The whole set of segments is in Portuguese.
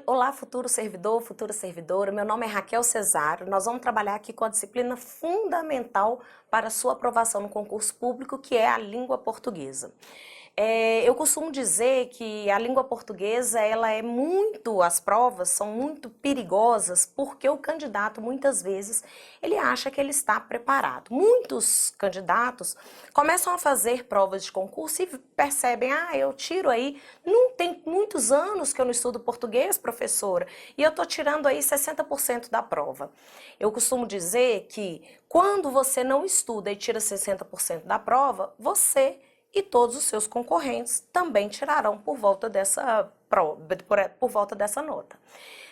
Olá, futuro servidor, futura servidora. Meu nome é Raquel Cesário. Nós vamos trabalhar aqui com a disciplina fundamental para a sua aprovação no concurso público, que é a língua portuguesa. Eu costumo dizer que a língua portuguesa, as provas são muito perigosas porque o candidato, muitas vezes, ele acha que ele está preparado. Muitos candidatos começam a fazer provas de concurso e percebem, eu tiro aí, não tem muitos anos que eu não estudo português, professora, e eu estou tirando aí 60% da prova. Eu costumo dizer que quando você não estuda e tira 60% da prova, você e todos os seus concorrentes também tirarão por volta dessa nota.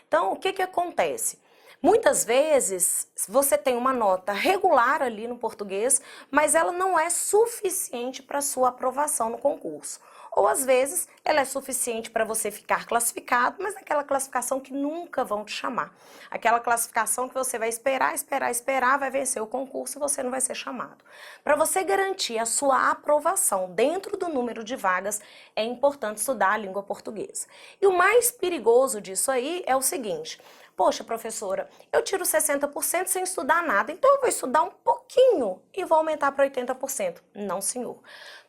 Então, o que acontece? Muitas vezes você tem uma nota regular ali no português, mas ela não é suficiente para sua aprovação no concurso. Ou às vezes ela é suficiente para você ficar classificado, mas aquela classificação que nunca vão te chamar. Aquela classificação que você vai esperar, vai vencer o concurso e você não vai ser chamado. Para você garantir a sua aprovação dentro do número de vagas, é importante estudar a língua portuguesa. E o mais perigoso disso aí é o seguinte: poxa, professora, eu tiro 60% sem estudar nada, então eu vou estudar um pouquinho e vou aumentar para 80%. Não, senhor.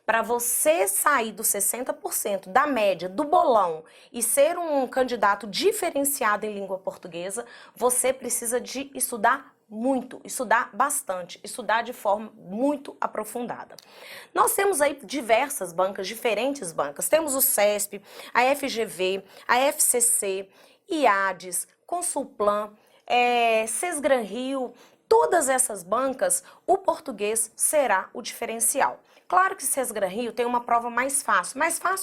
Para você sair dos 60% da média, do bolão, e ser um candidato diferenciado em língua portuguesa, você precisa de estudar muito, estudar bastante, estudar de forma muito aprofundada. Nós temos aí diversas bancas, diferentes bancas. Temos o CESP, a FGV, a FCC, IADES, Consulplan, Sesgran-Rio. Todas essas bancas, o português será o diferencial. Claro que Sesgran-Rio tem uma prova mais fácil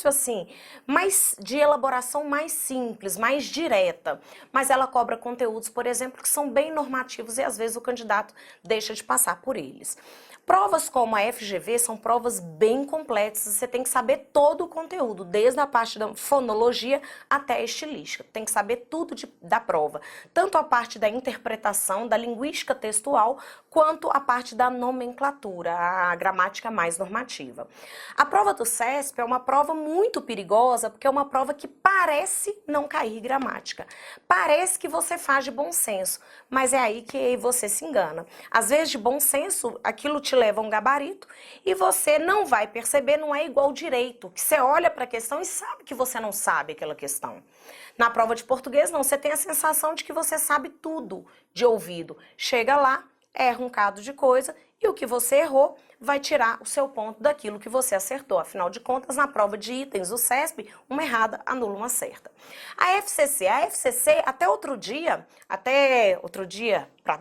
assim, mais de elaboração mais simples, mais direta, mas ela cobra conteúdos, por exemplo, que são bem normativos e às vezes o candidato deixa de passar por eles. Provas como a FGV são provas bem complexas, você tem que saber todo o conteúdo, desde a parte da fonologia até a estilística, tem que saber tudo da prova, tanto a parte da interpretação, da linguística textual, quanto a parte da nomenclatura, a gramática mais normativa. A prova do CESP é uma prova muito perigosa, porque é uma prova que parece não cair gramática, parece que você faz de bom senso, mas é aí que você se engana. Às vezes, de bom senso, aquilo te leva a um gabarito e você não vai perceber, não é igual direito, que você olha para a questão e sabe que você não sabe aquela questão. Na prova de português, não, você tem a sensação de que você sabe tudo de ouvido. Chega lá, erra um bocado de coisa e o que você errou vai tirar o seu ponto daquilo que você acertou. Afinal de contas, na prova de itens do CESP, uma errada anula uma certa. A FCC, até outro dia,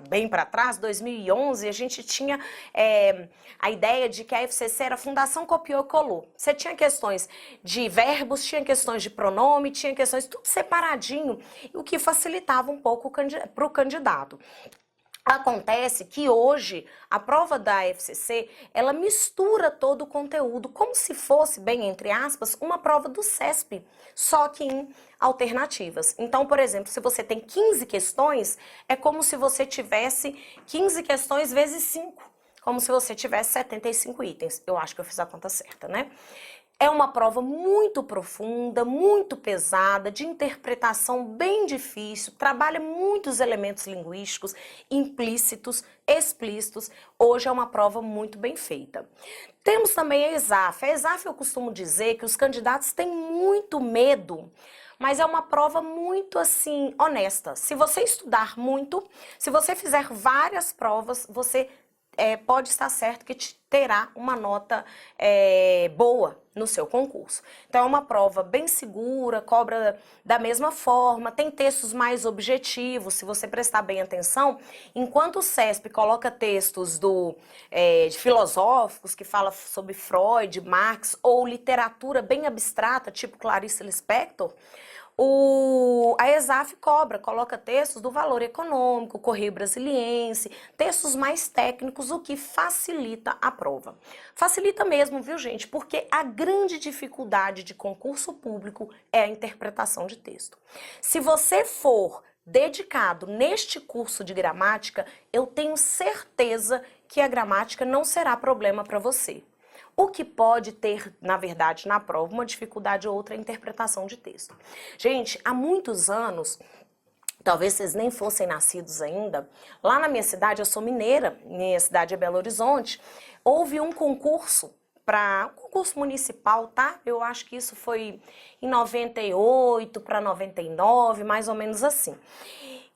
bem para trás, 2011, a gente tinha a ideia de que a FCC era Fundação Copiou e Colou. Você tinha questões de verbos, tinha questões de pronome, tinha questões tudo separadinho, o que facilitava um pouco para o candidato. Acontece que hoje a prova da FCC, ela mistura todo o conteúdo, como se fosse, bem entre aspas, uma prova do CESP, só que em alternativas. Então, por exemplo, se você tem 15 questões, é como se você tivesse 15 questões vezes 5, como se você tivesse 75 itens. Eu acho que eu fiz a conta certa, né? É uma prova muito profunda, muito pesada, de interpretação bem difícil, trabalha muitos elementos linguísticos, implícitos, explícitos. Hoje é uma prova muito bem feita. Temos também a ESAF. A ESAF, eu costumo dizer que os candidatos têm muito medo, mas é uma prova muito, assim, honesta. Se você estudar muito, se você fizer várias provas, você pode estar certo que terá uma nota boa no seu concurso. Então é uma prova bem segura, cobra da mesma forma, tem textos mais objetivos, se você prestar bem atenção, enquanto o CESP coloca textos de filosóficos, que fala sobre Freud, Marx, ou literatura bem abstrata, tipo Clarice Lispector, a ESAF coloca textos do Valor Econômico, Correio Brasiliense, textos mais técnicos, o que facilita a prova. Facilita mesmo, viu, gente? Porque a grande dificuldade de concurso público é a interpretação de texto. Se você for dedicado neste curso de gramática, eu tenho certeza que a gramática não será problema para você. O que pode ter, na verdade, na prova, uma dificuldade ou outra interpretação de texto. Gente, há muitos anos, talvez vocês nem fossem nascidos ainda, lá na minha cidade, eu sou mineira, minha cidade é Belo Horizonte, houve um concurso para um concurso municipal, tá? Eu acho que isso foi em 98 para 99, mais ou menos assim.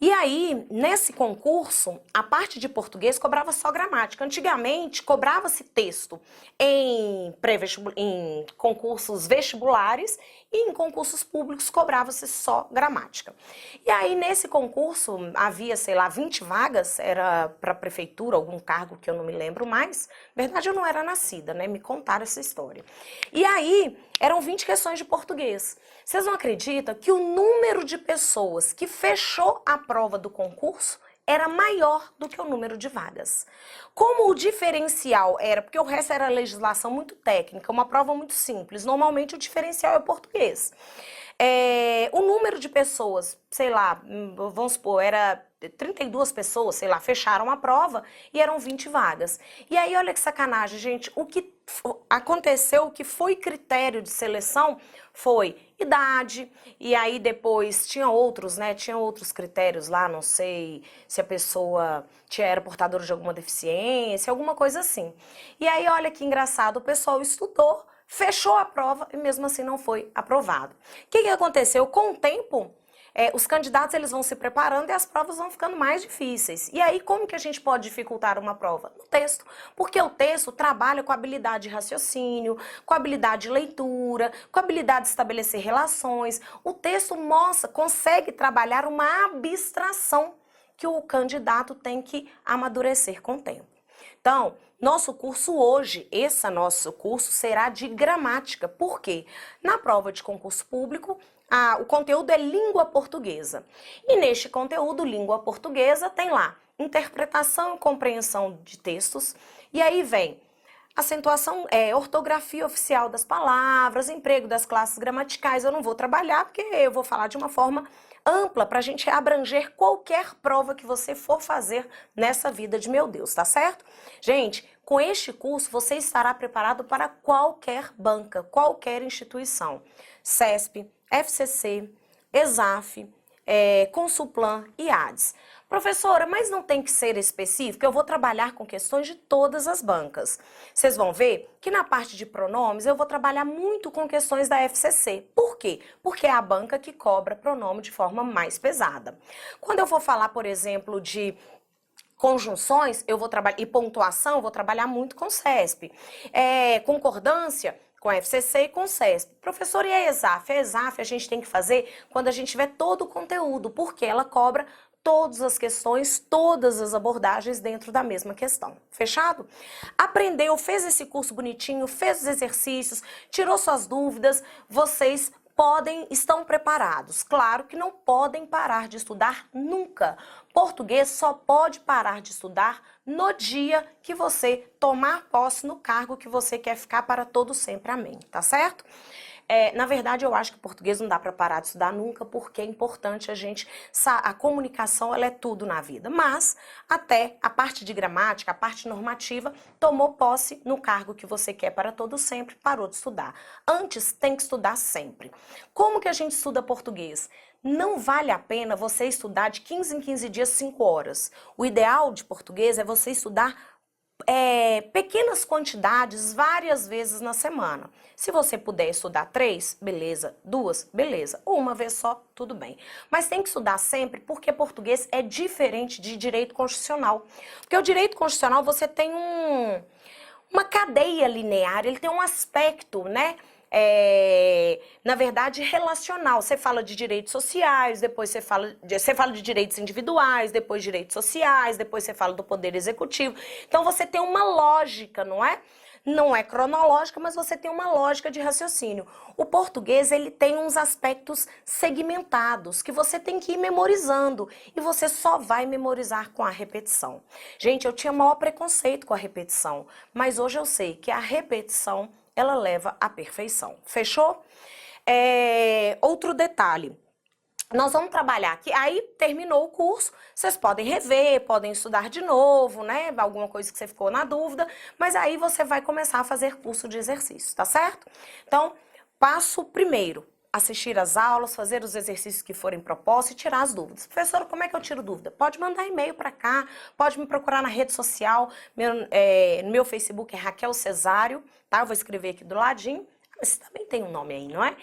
E aí, nesse concurso, a parte de português cobrava só gramática. Antigamente, cobrava-se texto em concursos vestibulares e em concursos públicos cobrava-se só gramática. E aí, nesse concurso, havia, sei lá, 20 vagas, era para prefeitura, algum cargo que eu não me lembro mais. Na verdade, eu não era nascida, né? Me contaram essa história. E aí, eram 20 questões de português. Vocês não acreditam que o número de pessoas que fechou a prova do concurso era maior do que o número de vagas? Como o diferencial era, porque o resto era legislação muito técnica, uma prova muito simples, normalmente o diferencial é o português. O número de pessoas, sei lá, vamos supor, era 32 pessoas, sei lá, fecharam a prova e eram 20 vagas. E aí, olha que sacanagem, gente, o que aconteceu, o que foi critério de seleção foi idade, e aí depois tinha outros, né, tinha outros critérios lá, não sei se a pessoa era portadora de alguma deficiência, alguma coisa assim. E aí, olha que engraçado, o pessoal estudou, fechou a prova e mesmo assim não foi aprovado. O que aconteceu? Com o tempo, os candidatos eles vão se preparando e as provas vão ficando mais difíceis. E aí, como que a gente pode dificultar uma prova? No texto. Porque o texto trabalha com a habilidade de raciocínio, com a habilidade de leitura, com a habilidade de estabelecer relações. O texto mostra, consegue trabalhar uma abstração que o candidato tem que amadurecer com o tempo. Então, nosso curso hoje, esse nosso curso será de gramática. Por quê? Na prova de concurso público, o conteúdo é língua portuguesa. E neste conteúdo, língua portuguesa, tem lá interpretação e compreensão de textos. E aí vem acentuação, ortografia oficial das palavras, emprego das classes gramaticais. Eu não vou trabalhar porque eu vou falar de uma forma ampla para a gente abranger qualquer prova que você for fazer nessa vida de meu Deus, tá certo? Gente, com este curso você estará preparado para qualquer banca, qualquer instituição. CESP, FCC, ESAF, Consulplan e ADES. Professora, mas não tem que ser específico? Eu vou trabalhar com questões de todas as bancas. Vocês vão ver que na parte de pronomes eu vou trabalhar muito com questões da FCC. Por quê? Porque é a banca que cobra pronome de forma mais pesada. Quando eu vou falar, por exemplo, de conjunções, eu vou trabalhar, e pontuação, eu vou trabalhar muito com CESP. Concordância, com a FCC e com o CESP. Professor, e a ESAF? A ESAF a gente tem que fazer quando a gente tiver todo o conteúdo, porque ela cobra todas as questões, todas as abordagens dentro da mesma questão. Fechado? Aprendeu, fez esse curso bonitinho, fez os exercícios, tirou suas dúvidas, vocês estão preparados. Claro que não podem parar de estudar nunca. Português só pode parar de estudar no dia que você tomar posse no cargo que você quer ficar para todo sempre. Amém. Tá certo? Na verdade, eu acho que português não dá para parar de estudar nunca, porque é importante a comunicação, ela é tudo na vida. Mas, até a parte de gramática, a parte normativa, tomou posse no cargo que você quer para todo sempre, parou de estudar. Antes, tem que estudar sempre. Como que a gente estuda português? Não vale a pena você estudar de 15 em 15 dias, 5 horas. O ideal de português é você estudar pequenas quantidades várias vezes na semana. Se você puder estudar 3, beleza. 2, beleza. Ou uma vez só, tudo bem. Mas tem que estudar sempre porque português é diferente de direito constitucional. Porque o direito constitucional você tem uma cadeia linear, ele tem um aspecto, né? Na verdade, relacional. Você fala de direitos sociais, depois você fala de direitos individuais, depois direitos sociais, depois você fala do poder executivo. Então, você tem uma lógica, não é? Não é cronológica, mas você tem uma lógica de raciocínio. O português, ele tem uns aspectos segmentados que você tem que ir memorizando e você só vai memorizar com a repetição. Gente, eu tinha maior preconceito com a repetição, mas hoje eu sei que a repetição ela leva à perfeição. Fechou? Outro detalhe. Nós vamos trabalhar aqui, aí terminou o curso, vocês podem rever, podem estudar de novo, né? Alguma coisa que você ficou na dúvida, mas aí você vai começar a fazer curso de exercício, tá certo? Então, passo primeiro, assistir às aulas, fazer os exercícios que forem propostos e tirar as dúvidas. Professora, como é que eu tiro dúvida? Pode mandar e-mail para cá, pode me procurar na rede social, meu Facebook é Raquel Cesário, tá? Eu vou escrever aqui do ladinho. Você também tem um nome aí, não é?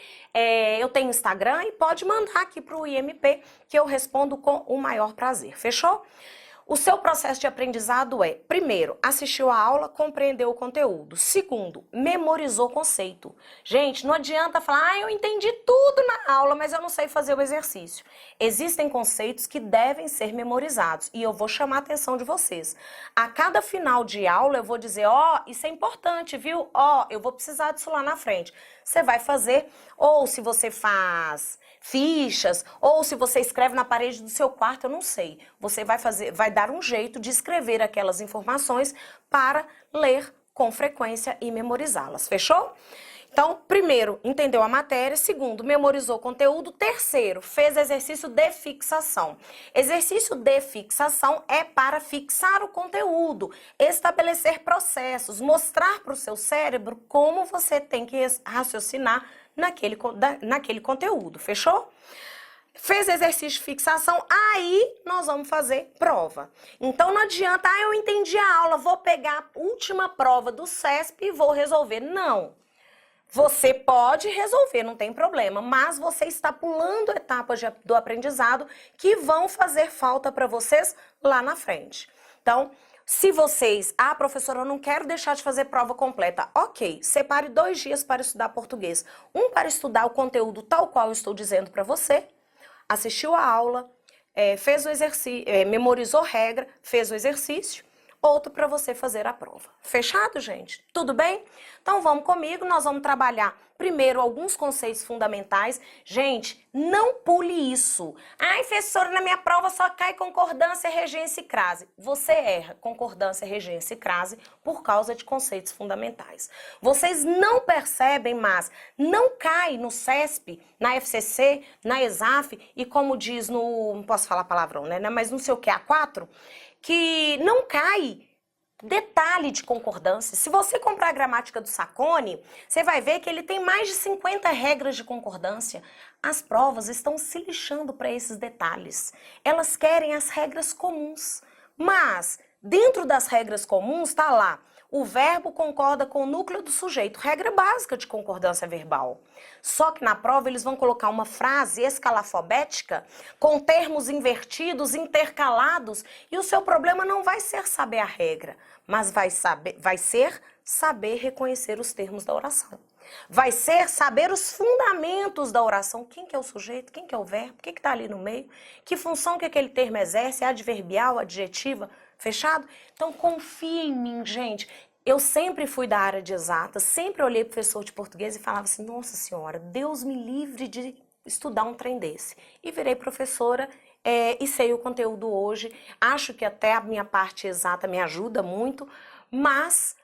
Eu tenho Instagram e pode mandar aqui para o IMP que eu respondo com o maior prazer. Fechou? O seu processo de aprendizado é, primeiro, assistiu a aula, compreendeu o conteúdo. Segundo, memorizou o conceito. Gente, não adianta falar, eu entendi tudo na aula, mas eu não sei fazer o exercício. Existem conceitos que devem ser memorizados e eu vou chamar a atenção de vocês. A cada final de aula eu vou dizer, isso é importante, viu? Eu vou precisar disso lá na frente. Você vai fazer, ou se você faz fichas, ou se você escreve na parede do seu quarto, eu não sei. Você vai dar um jeito de escrever aquelas informações para ler com frequência e memorizá-las. Fechou? Então, primeiro, entendeu a matéria. Segundo, memorizou o conteúdo. Terceiro, fez exercício de fixação. Exercício de fixação é para fixar o conteúdo, estabelecer processos, mostrar para o seu cérebro como você tem que raciocinar naquele conteúdo. Fechou? Fez exercício de fixação, aí nós vamos fazer prova. Então não adianta, eu entendi a aula, vou pegar a última prova do CESP e vou resolver. Não. Você pode resolver, não tem problema, mas você está pulando etapas do aprendizado que vão fazer falta para vocês lá na frente. Então, se vocês, professora, eu não quero deixar de fazer prova completa, ok, separe 2 dias para estudar português. Um para estudar o conteúdo tal qual eu estou dizendo para você, assistiu a aula, fez o exercício, memorizou regra, fez o exercício. Outro para você fazer a prova. Fechado, gente? Tudo bem? Então vamos comigo, nós vamos trabalhar primeiro alguns conceitos fundamentais. Gente, não pule isso. Professora, na minha prova só cai concordância, regência e crase. Você erra concordância, regência e crase por causa de conceitos fundamentais. Vocês não percebem, mas não cai no CESP, na FCC, na ESAF e como diz no, não posso falar palavrão, né? Mas não sei o que, A4, que não cai detalhe de concordância. Se você comprar a gramática do Sacconi, você vai ver que ele tem mais de 50 regras de concordância. As provas estão se lixando para esses detalhes. Elas querem as regras comuns. Mas, dentro das regras comuns, está lá, o verbo concorda com o núcleo do sujeito, regra básica de concordância verbal. Só que na prova eles vão colocar uma frase escalafobética com termos invertidos, intercalados, e o seu problema não vai ser saber a regra, mas vai ser saber reconhecer os termos da oração. Vai ser saber os fundamentos da oração, quem que é o sujeito, quem que é o verbo, o que está ali no meio, que função que aquele termo exerce, é adverbial, adjetiva, fechado? Então confia em mim, gente. Eu sempre fui da área de exatas, sempre olhei para o professor de português e falava assim, nossa senhora, Deus me livre de estudar um trem desse. E virei professora e sei o conteúdo hoje. Acho que até a minha parte exata me ajuda muito, mas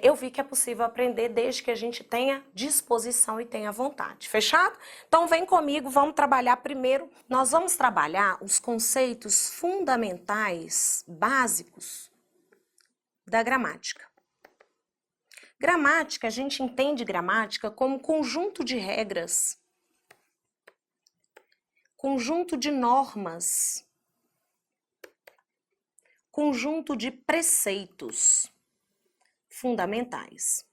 eu vi que é possível aprender desde que a gente tenha disposição e tenha vontade. Fechado? Então vem comigo, vamos trabalhar primeiro. Nós vamos trabalhar os conceitos fundamentais, básicos da gramática. Gramática, a gente entende gramática como conjunto de regras, conjunto de normas, conjunto de preceitos fundamentais.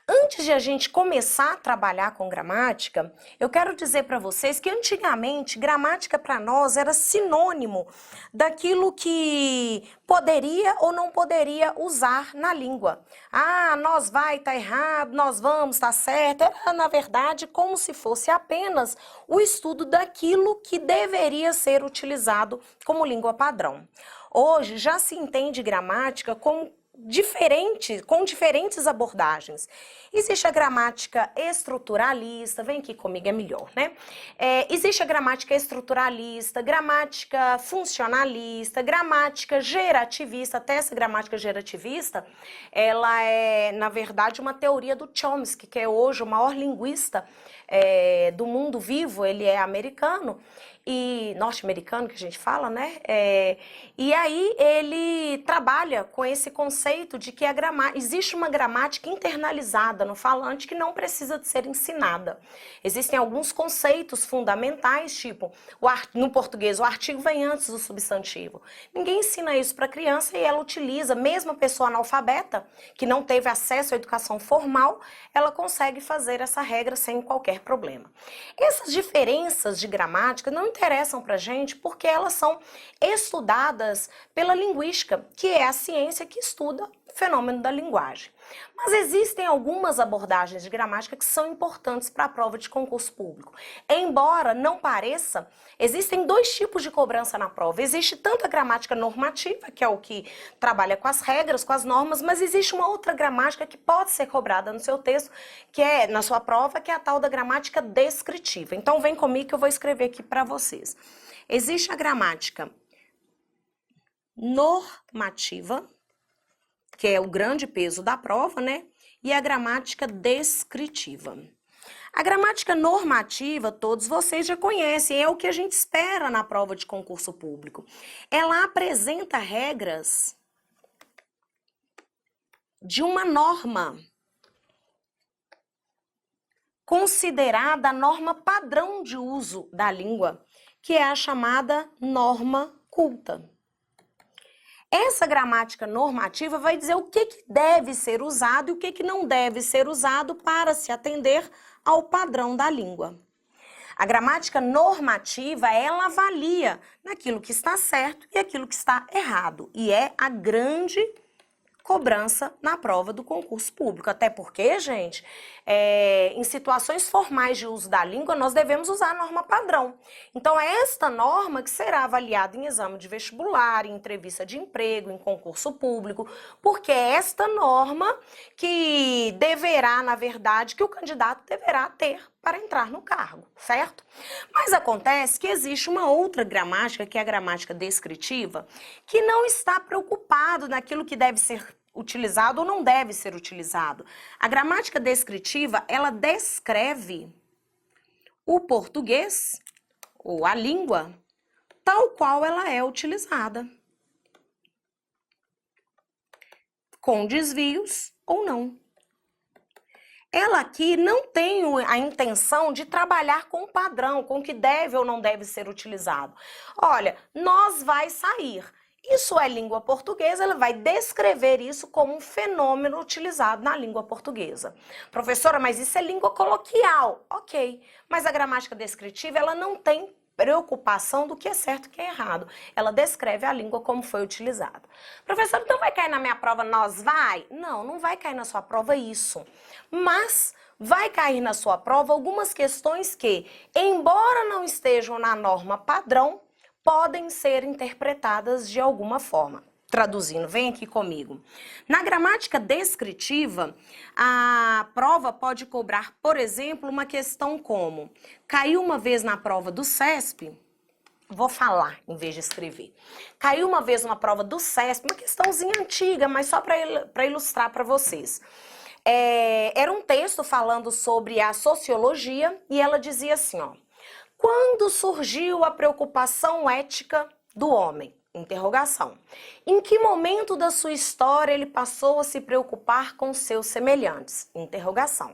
Antes de a gente começar a trabalhar com gramática, eu quero dizer para vocês que antigamente gramática para nós era sinônimo daquilo que poderia ou não poderia usar na língua. Nós vai, tá errado, nós vamos, tá certo. Era, na verdade, como se fosse apenas o estudo daquilo que deveria ser utilizado como língua padrão. Hoje já se entende gramática como com diferentes abordagens. Existe a gramática estruturalista, vem aqui comigo, é melhor, né? Existe a gramática estruturalista, gramática funcionalista, gramática gerativista. Até essa gramática gerativista, ela é, na verdade, uma teoria do Chomsky, que é hoje o maior linguista do mundo vivo. Ele é americano, e norte-americano que a gente fala, né? E aí ele trabalha com esse conceito de que existe uma gramática internalizada no falante que não precisa de ser ensinada. Existem alguns conceitos fundamentais, tipo, no português, o artigo vem antes do substantivo. Ninguém ensina isso para a criança e ela utiliza, mesmo a pessoa analfabeta, que não teve acesso à educação formal, ela consegue fazer essa regra sem qualquer problema. Essas diferenças de gramática não interessam para a gente porque elas são estudadas pela linguística, que é a ciência que estuda o fenômeno da linguagem. Mas existem algumas abordagens de gramática que são importantes para a prova de concurso público. Embora não pareça, existem dois tipos de cobrança na prova. Existe tanto a gramática normativa, que é o que trabalha com as regras, com as normas, mas existe uma outra gramática que pode ser cobrada no seu texto, que é na sua prova, que é a tal da gramática descritiva. Então vem comigo que eu vou escrever aqui para vocês. Existe a gramática normativa, que é o grande peso da prova, né? E a gramática descritiva. A gramática normativa, todos vocês já conhecem, é o que a gente espera na prova de concurso público. Ela apresenta regras de uma norma considerada a norma padrão de uso da língua, que é a chamada norma culta. Essa gramática normativa vai dizer o que deve ser usado e o que não deve ser usado para se atender ao padrão da língua. A gramática normativa, ela avalia naquilo que está certo e aquilo que está errado. E é a grande cobrança na prova do concurso público. Até porque, gente, em situações formais de uso da língua, nós devemos usar a norma padrão. Então, é esta norma que será avaliada em exame de vestibular, em entrevista de emprego, em concurso público, porque é esta norma que deverá, na verdade, que o candidato deverá ter para entrar no cargo, certo? Mas acontece que existe uma outra gramática, que é a gramática descritiva, que não está preocupado naquilo que deve ser utilizado ou não deve ser utilizado. A gramática descritiva, ela descreve o português, ou a língua, tal qual ela é utilizada, com desvios ou não. Ela aqui não tem a intenção de trabalhar com o padrão, com o que deve ou não deve ser utilizado. Olha, nós vai sair. Isso é língua portuguesa, ela vai descrever isso como um fenômeno utilizado na língua portuguesa. Professora, mas isso é língua coloquial. Ok, mas a gramática descritiva, ela não tem preocupação do que é certo e o que é errado. Ela descreve a língua como foi utilizada. Professora, então vai cair na minha prova nós vai? Não, não vai cair na sua prova isso. Mas vai cair na sua prova algumas questões que, embora não estejam na norma padrão, podem ser interpretadas de alguma forma. Traduzindo, vem aqui comigo. Na gramática descritiva, a prova pode cobrar, por exemplo, uma questão como: caiu uma vez na prova do CESP, vou falar em vez de escrever. Caiu uma vez numa prova do CESP, uma questãozinha antiga, mas só para ilustrar para vocês. Era um texto falando sobre a sociologia e ela dizia assim, ó: quando surgiu a preocupação ética do homem? Interrogação. Em que momento da sua história ele passou a se preocupar com seus semelhantes? Interrogação.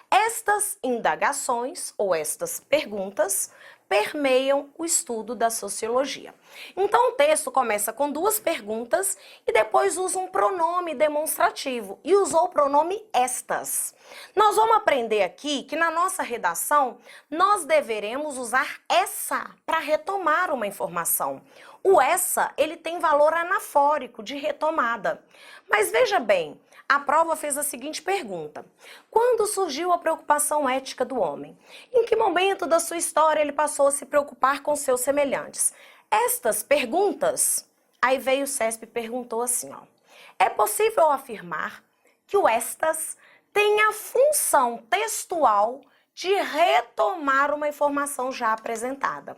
Estas indagações ou estas perguntas permeiam o estudo da sociologia. Então o texto começa com duas perguntas e depois usa um pronome demonstrativo e usou o pronome estas. Nós vamos aprender aqui que na nossa redação nós deveremos usar essa para retomar uma informação. O essa, ele tem valor anafórico de retomada. Mas veja bem, a prova fez a seguinte pergunta: quando surgiu a preocupação ética do homem? Em que momento da sua história ele passou a se preocupar com seus semelhantes? Estas perguntas, aí veio o CESP e perguntou assim, ó: É possível afirmar que o estas tem a função textual de retomar uma informação já apresentada.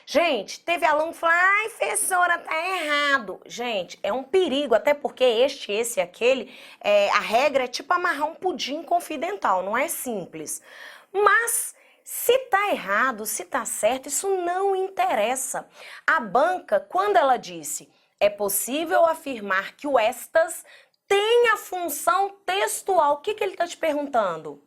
Gente, teve aluno que falou, ai, professora, tá errado. Gente, é um perigo, até porque esse e aquele, a regra é tipo amarrar um pudim confidental, não é simples. Mas se tá errado, se tá certo, isso não interessa. A banca, quando ela disse, é possível afirmar que o estas tem a função textual, o que ele está te perguntando?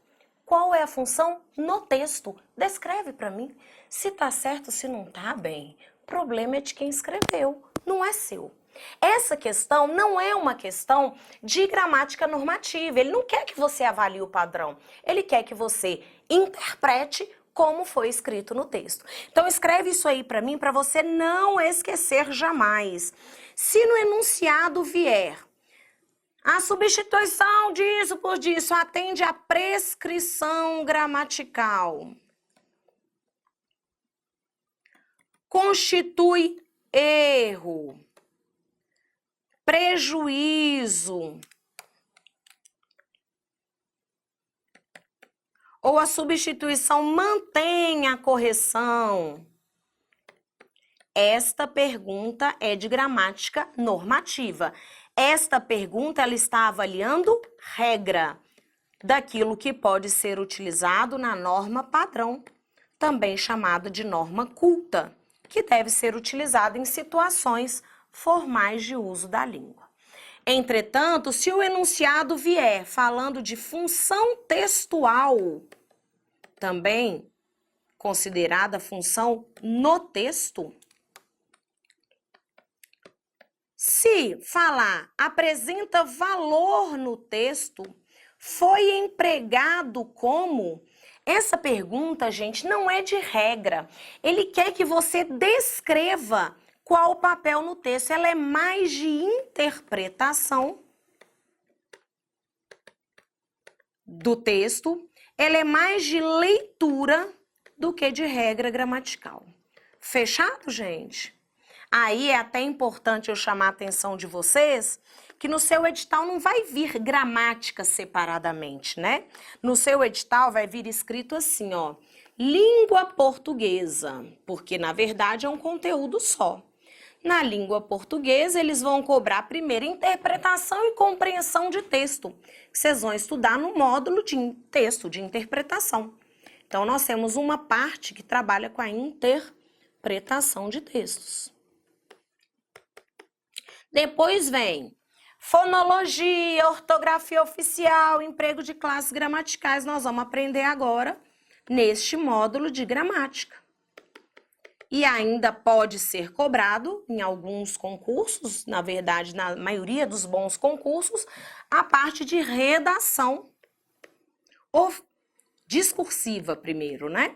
Qual é a função no texto? Descreve para mim. Se tá certo, se não tá, bem, o problema é de quem escreveu, não é seu. Essa questão não é uma questão de gramática normativa. Ele não quer que você avalie o padrão. Ele quer que você interprete como foi escrito no texto. Então escreve isso aí para mim para você não esquecer jamais. Se no enunciado vier a substituição disso por disso atende à prescrição gramatical, constitui erro, prejuízo, ou a substituição mantém a correção. Esta pergunta é de gramática normativa. Esta pergunta ela está avaliando regra daquilo que pode ser utilizado na norma padrão, também chamada de norma culta, que deve ser utilizada em situações formais de uso da língua. Entretanto, se o enunciado vier falando de função textual, também considerada função no texto, se falar apresenta valor no texto, foi empregado como... Essa pergunta, gente, não é de regra. Ele quer que você descreva qual o papel no texto. Ela é mais de interpretação do texto, ela é mais de leitura do que de regra gramatical. Fechado, gente? Aí é até importante eu chamar a atenção de vocês que no seu edital não vai vir gramática separadamente, né? No seu edital vai vir escrito assim, ó, língua portuguesa, porque na verdade é um conteúdo só. Na língua portuguesa, eles vão cobrar primeiro interpretação e compreensão de texto, que vocês vão estudar no módulo de texto, de interpretação. Então, nós temos uma parte que trabalha com a interpretação de textos. Depois vem fonologia, ortografia oficial, emprego de classes gramaticais. Nós vamos aprender agora neste módulo de gramática. E ainda pode ser cobrado em alguns concursos, na verdade, na maioria dos bons concursos, a parte de redação ou discursiva primeiro, né?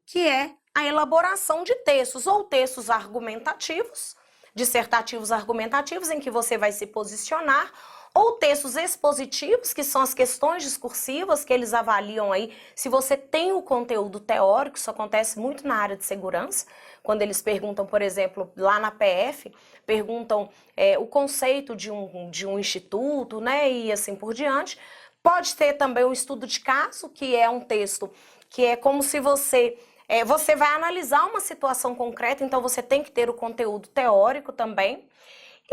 Que é a elaboração de textos, ou textos argumentativos, dissertativos argumentativos, em que você vai se posicionar, ou textos expositivos, que são as questões discursivas, que eles avaliam aí se você tem o conteúdo teórico. Isso acontece muito na área de segurança, quando eles perguntam, por exemplo, lá na PF, perguntam o conceito de um instituto, né, e assim por diante. Pode ter também um estudo de caso, que é um texto que é como se você vai analisar uma situação concreta, então você tem que ter o conteúdo teórico também.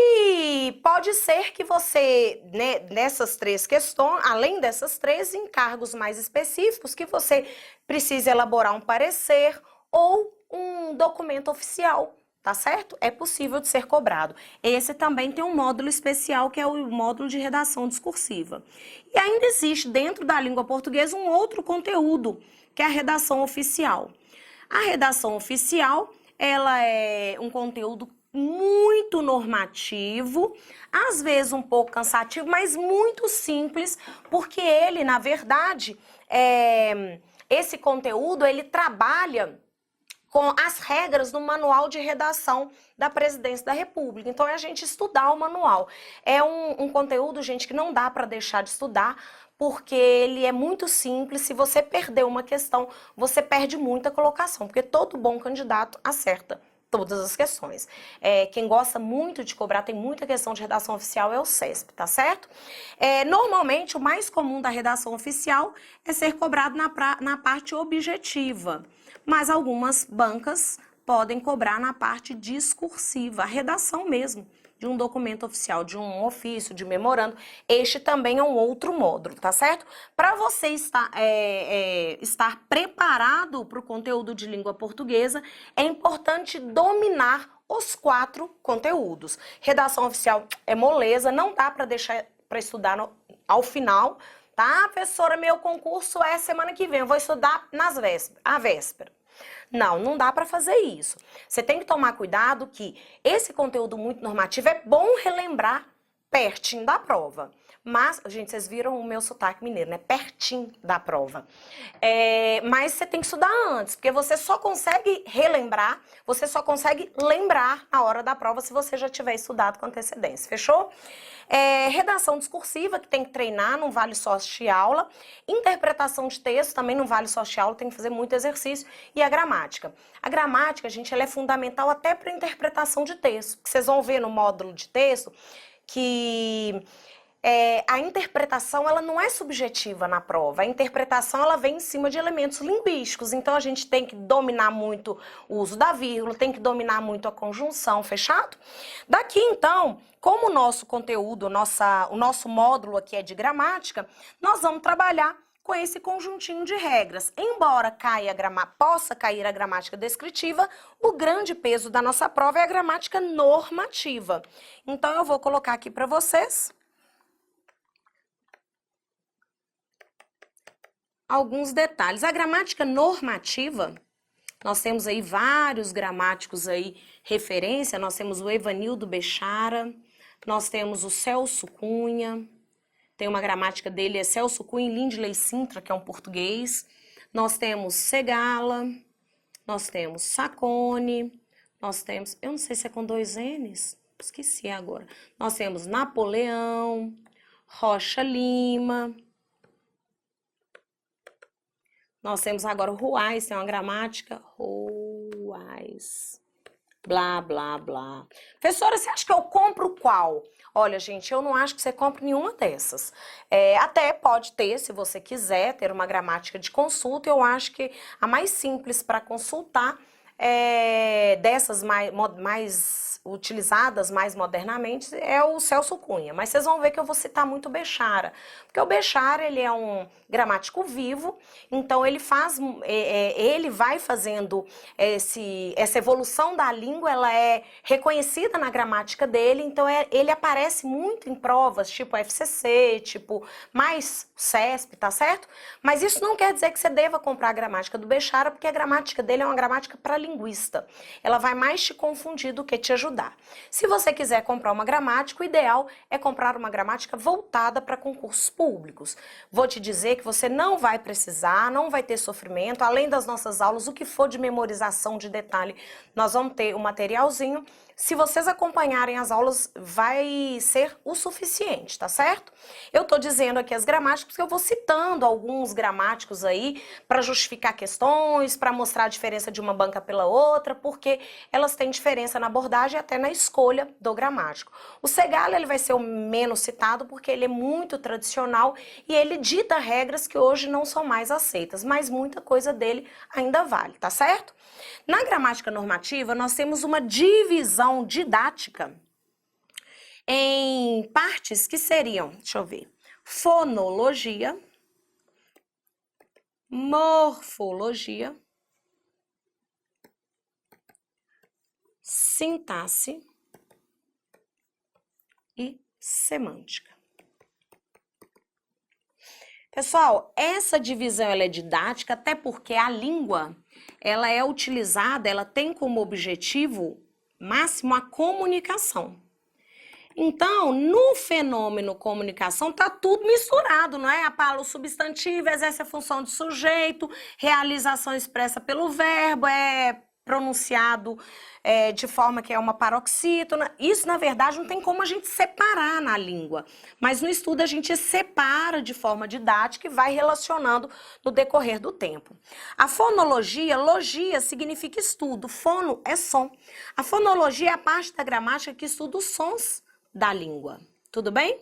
E pode ser que você, né, nessas três questões, além dessas três, em cargos mais específicos, que você precise elaborar um parecer ou um documento oficial, tá certo? É possível de ser cobrado. Esse também tem um módulo especial, que é o módulo de redação discursiva. E ainda existe dentro da língua portuguesa um outro conteúdo, que é a redação oficial. A redação oficial, ela é um conteúdo muito normativo, às vezes um pouco cansativo, mas muito simples, porque ele, na verdade, esse conteúdo, ele trabalha com as regras do manual de redação da Presidência da República. Então, é a gente estudar o manual. É um conteúdo, gente, que não dá para deixar de estudar, porque ele é muito simples. Se você perder uma questão, você perde muita colocação, porque todo bom candidato acerta todas as questões. Quem gosta muito de cobrar, tem muita questão de redação oficial, é o CESP, tá certo? Normalmente, o mais comum da redação oficial é ser cobrado na parte objetiva, mas algumas bancas podem cobrar na parte discursiva, a redação mesmo de um documento oficial, de um ofício, de memorando. Este também é um outro módulo, tá certo? Para você estar preparado para o conteúdo de língua portuguesa, é importante dominar os 4 conteúdos. Redação oficial é moleza, não dá para deixar para estudar ao final, tá? Professora, meu concurso é semana que vem, eu vou estudar à véspera. Não dá para fazer isso. Você tem que tomar cuidado que esse conteúdo muito normativo é bom relembrar pertinho da prova. Mas, gente, vocês viram o meu sotaque mineiro, né? Pertinho da prova. Mas você tem que estudar antes, porque você só consegue relembrar, você só consegue lembrar na hora da prova se você já tiver estudado com antecedência, fechou? Redação discursiva, que tem que treinar, não vale só assistir aula. Interpretação de texto, também não vale só assistir aula, tem que fazer muito exercício. E a gramática. A gramática, gente, ela é fundamental até para interpretação de texto. Vocês vão ver no módulo de texto que a interpretação ela não é subjetiva na prova. A interpretação ela vem em cima de elementos linguísticos. Então, a gente tem que dominar muito o uso da vírgula, tem que dominar muito a conjunção, fechado? Daqui, então, como o nosso conteúdo, o nosso módulo aqui é de gramática, nós vamos trabalhar com esse conjuntinho de regras. Embora possa cair a gramática descritiva, o grande peso da nossa prova é a gramática normativa. Então, eu vou colocar aqui para vocês alguns detalhes. A gramática normativa, nós temos aí vários gramáticos aí, referência, nós temos o Evanildo Bechara, nós temos o Celso Cunha, tem uma gramática dele, é Celso Cunha e Lindley Sintra, que é um português. Nós temos Segala, nós temos Sacone, nós temos, eu não sei se é com 2 N's, esqueci agora. Nós temos Napoleão, Rocha Lima. Nós temos agora o Ruais, tem uma gramática, Ruais, blá, blá, blá. Professora, você acha que eu compro qual? Olha, gente, eu não acho que você compre nenhuma dessas. Até pode ter, se você quiser, ter uma gramática de consulta. Eu acho que a mais simples para consultar dessas mais utilizadas mais modernamente é o Celso Cunha, mas vocês vão ver que eu vou citar muito o Bechara, porque o Bechara ele é um gramático vivo, então ele vai fazendo essa evolução da língua, ela é reconhecida na gramática dele, então ele aparece muito em provas, tipo FCC, tipo mais CESP, tá certo? Mas isso não quer dizer que você deva comprar a gramática do Bechara, porque a gramática dele é uma gramática para linguista, ela vai mais te confundir do que te ajudar. Se você quiser comprar uma gramática, o ideal é comprar uma gramática voltada para concursos públicos. Vou te dizer que você não vai precisar, não vai ter sofrimento, além das nossas aulas, o que for de memorização de detalhe, nós vamos ter um materialzinho. Se vocês acompanharem as aulas, vai ser o suficiente, tá certo? Eu tô dizendo aqui as gramáticas, porque eu vou citando alguns gramáticos aí para justificar questões, para mostrar a diferença de uma banca pela outra, porque elas têm diferença na abordagem e até na escolha do gramático. O Segala, ele vai ser o menos citado, porque ele é muito tradicional e ele dita regras que hoje não são mais aceitas, mas muita coisa dele ainda vale, tá certo? Na gramática normativa, nós temos uma divisão didática em partes que seriam, deixa eu ver, fonologia, morfologia, sintaxe e semântica. Pessoal, essa divisão ela é didática, até porque a língua ela é utilizada, ela tem como objetivo máximo a comunicação. Então, no fenômeno comunicação, tá tudo misturado, não é? A palavra, o substantivo exerce a função de sujeito, realização expressa pelo verbo, pronunciado de forma que é uma paroxítona. Isso, na verdade, não tem como a gente separar na língua. Mas no estudo a gente separa de forma didática e vai relacionando no decorrer do tempo. A fonologia, logia significa estudo, fono é som. A fonologia é a parte da gramática que estuda os sons da língua. Tudo bem?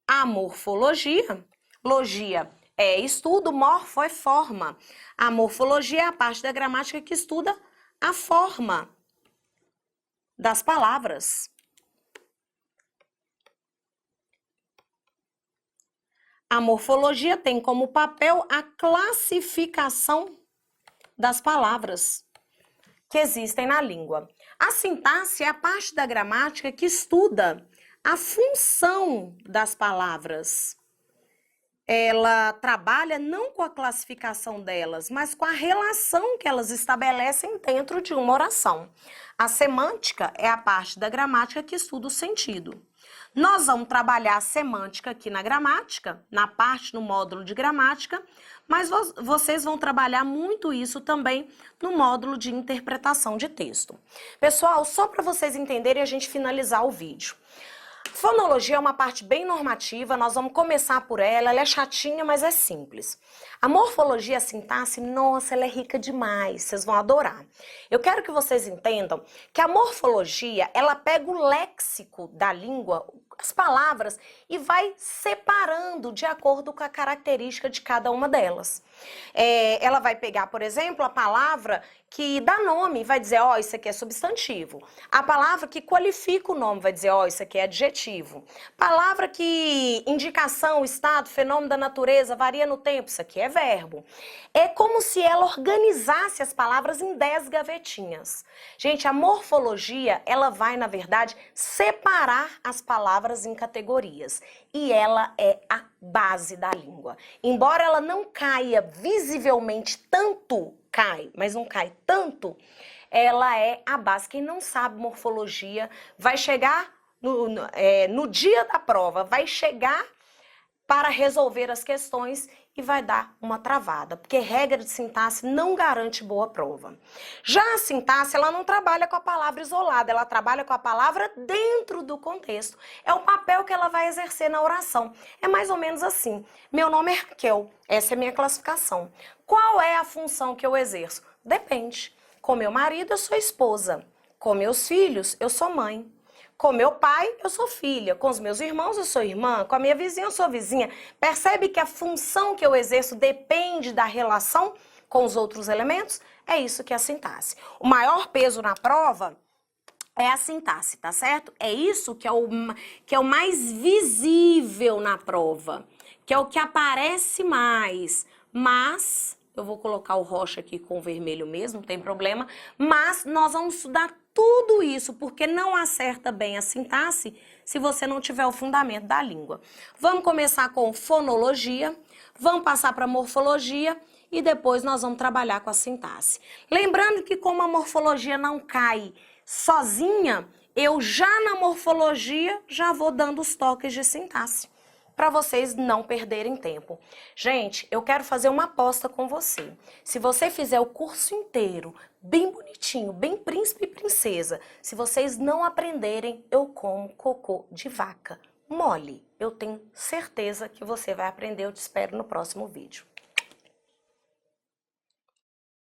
A morfologia, logia é estudo, morfo é forma. A morfologia é a parte da gramática que estuda a forma das palavras. A morfologia tem como papel a classificação das palavras que existem na língua. A sintaxe é a parte da gramática que estuda a função das palavras. Ela trabalha não com a classificação delas, mas com a relação que elas estabelecem dentro de uma oração. A semântica é a parte da gramática que estuda o sentido. Nós vamos trabalhar a semântica aqui na gramática, na parte, no módulo de gramática, mas vocês vão trabalhar muito isso também no módulo de interpretação de texto. Pessoal, só para vocês entenderem e a gente finalizar o vídeo. Fonologia é uma parte bem normativa, nós vamos começar por ela é chatinha, mas é simples. A morfologia, a sintaxe, nossa, ela é rica demais, vocês vão adorar. Eu quero que vocês entendam que a morfologia, ela pega o léxico da língua, as palavras, e vai separando de acordo com a característica de cada uma delas. Ela vai pegar, por exemplo, a palavra que dá nome, vai dizer, ó, isso aqui é substantivo. A palavra que qualifica o nome vai dizer, ó, isso aqui é adjetivo. Palavra que indicação, estado, fenômeno da natureza, varia no tempo, isso aqui é verbo. É como se ela organizasse as palavras em 10 gavetinhas. Gente, a morfologia, ela vai, na verdade, separar as palavras em categorias. E ela é a base da língua. Embora ela não caia visivelmente tanto, cai, mas não cai tanto, ela é a base. Quem não sabe morfologia vai chegar no dia da prova, vai chegar para resolver as questões e vai dar uma travada, porque regra de sintaxe não garante boa prova. Já a sintaxe, ela não trabalha com a palavra isolada, ela trabalha com a palavra dentro do contexto. É o papel que ela vai exercer na oração. É mais ou menos assim. Meu nome é Raquel, essa é a minha classificação. Qual é a função que eu exerço? Depende. Com meu marido, eu sou esposa. Com meus filhos, eu sou mãe. Com meu pai, eu sou filha. Com os meus irmãos, eu sou irmã. Com a minha vizinha, eu sou vizinha. Percebe que a função que eu exerço depende da relação com os outros elementos? É isso que é a sintaxe. O maior peso na prova é a sintaxe, tá certo? É isso que é o mais visível na prova, que é o que aparece mais. Mas, eu vou colocar o roxa aqui com o vermelho mesmo, não tem problema. Mas nós vamos estudar tudo isso, porque não acerta bem a sintaxe se você não tiver o fundamento da língua. Vamos começar com fonologia, vamos passar para morfologia e depois nós vamos trabalhar com a sintaxe. Lembrando que como a morfologia não cai sozinha, eu já na morfologia já vou dando os toques de sintaxe, para vocês não perderem tempo. Gente, eu quero fazer uma aposta com você. Se você fizer o curso inteiro, bem bonitinho, bem príncipe e princesa, se vocês não aprenderem, eu como cocô de vaca mole. Eu tenho certeza que você vai aprender, eu te espero no próximo vídeo.